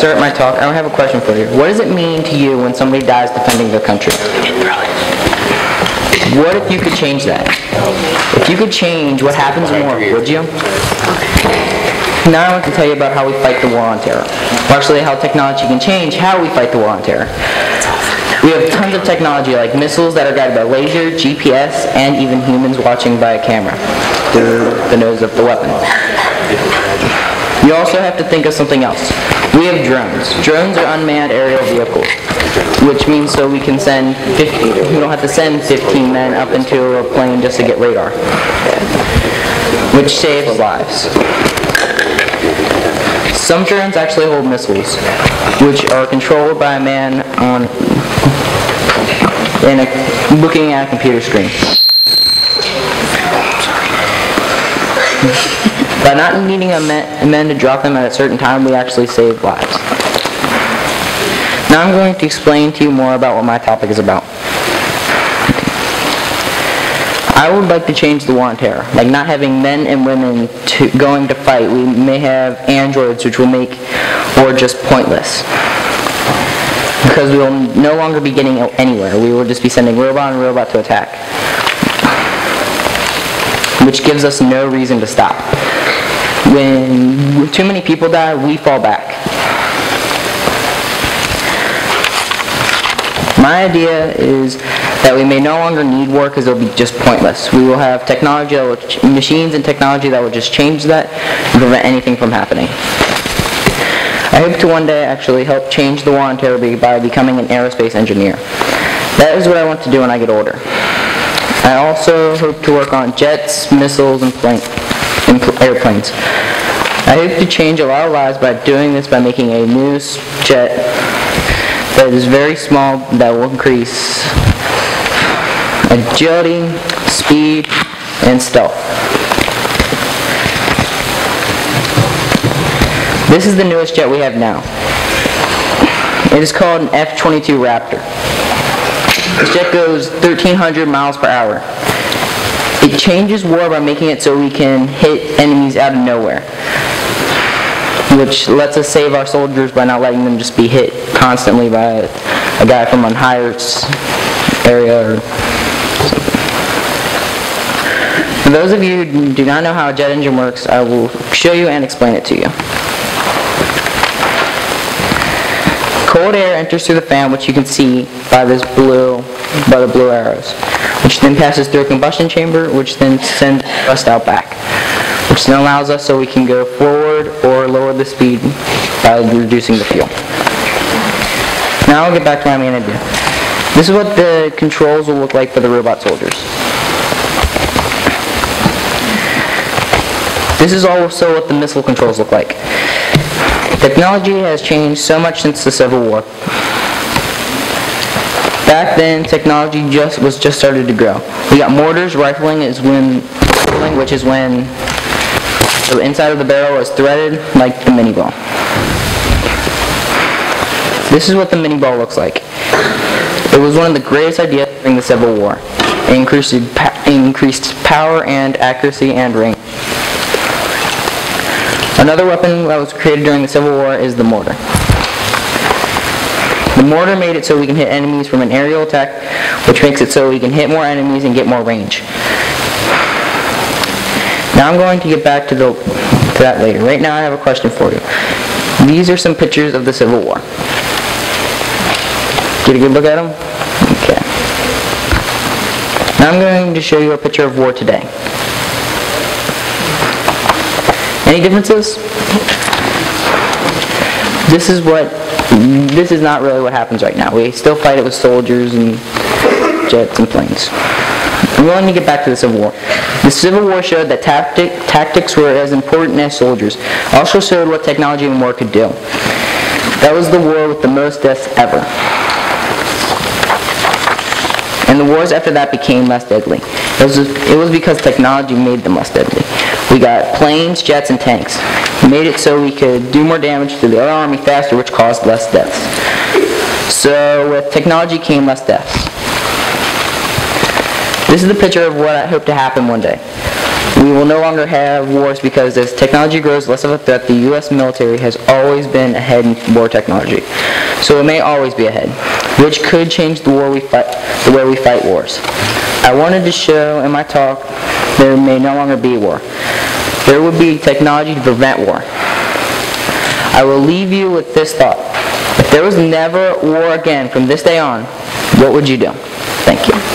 start my talk, I have a question for you. What does it mean to you when somebody dies defending their country? What if you could change that? If you could change what happens more, would you? Now I want to tell you about how we fight the war on terror. Or actually how technology can change how we fight the war on terror. We have tons of technology like missiles that are guided by laser, GPS, and even humans watching by a camera through the nose of the weapon. You also have to think of something else. We have drones. Drones are unmanned aerial vehicles, which means so we can send we don't have to send 15 men up into a plane just to get radar, which saves lives. Some drones actually hold missiles, which are controlled by a man looking at a computer screen. By not needing a men to drop them at a certain time, we actually save lives. Now I'm going to explain to you more about what my topic is about. I would like to change the war on terror, like not having men and women going to fight. We may have androids which will make war just pointless, because we will no longer be getting anywhere. We will just be sending robot and robot to attack, which gives us no reason to stop. When too many people die, we fall back. My idea is that we may no longer need war because it'll be just pointless. We will have technology, machines and technology that will just change that and prevent anything from happening. I hope to one day actually help change the war on terror by becoming an aerospace engineer. That is what I want to do when I get older. I also hope to work on jets, missiles, and airplanes. I hope to change a lot of lives by doing this by making a new jet that is very small that will increase agility, speed, and stealth. This is the newest jet we have now. It is called an F-22 Raptor. This jet goes 1,300 miles per hour. It changes war by making it so we can hit enemies out of nowhere, which lets us save our soldiers by not letting them just be hit constantly by a guy from a higher area or something. For those of you who do not know how a jet engine works, I will show you and explain it to you. Cold air enters through the fan, which you can see by the blue arrows, which then passes through a combustion chamber, which then sends thrust out back, which then allows us so we can go forward or lower the speed by reducing the fuel. Now I'll get back to my main idea. This is what the controls will look like for the robot soldiers. This is also what the missile controls look like. Technology has changed so much since the Civil War. Back then, technology was just started to grow. We got mortars. Rifling, which is when the inside of the barrel is threaded like the mini ball. This is what the mini ball looks like. It was one of the greatest ideas during the Civil War. It increased power and accuracy and range. Another weapon that was created during the Civil War is the mortar. The mortar made it so we can hit enemies from an aerial attack, which makes it so we can hit more enemies and get more range. Now I'm going to get back to that later. Right now I have a question for you. These are some pictures of the Civil War. Get a good look at them? Okay. Now I'm going to show you a picture of war today. Any differences? This is not really what happens right now. We still fight it with soldiers and jets and planes. I'm willing to get back to the Civil War. The Civil War showed that tactics were as important as soldiers. Also showed what technology and war could do. That was the war with the most deaths ever. And the wars after that became less deadly. It was because technology made them less deadly. We got planes, jets, and tanks. We made it so we could do more damage to the other army faster, which caused less deaths. So with technology came less deaths. This is the picture of what I hope to happen one day. We will no longer have wars because as technology grows less of a threat, the U.S. military has always been ahead in war technology. So it may always be ahead, which could change the way we fight wars. I wanted to show in my talk there may no longer be war. There would be technology to prevent war. I will leave you with this thought. If there was never war again from this day on, what would you do? Thank you.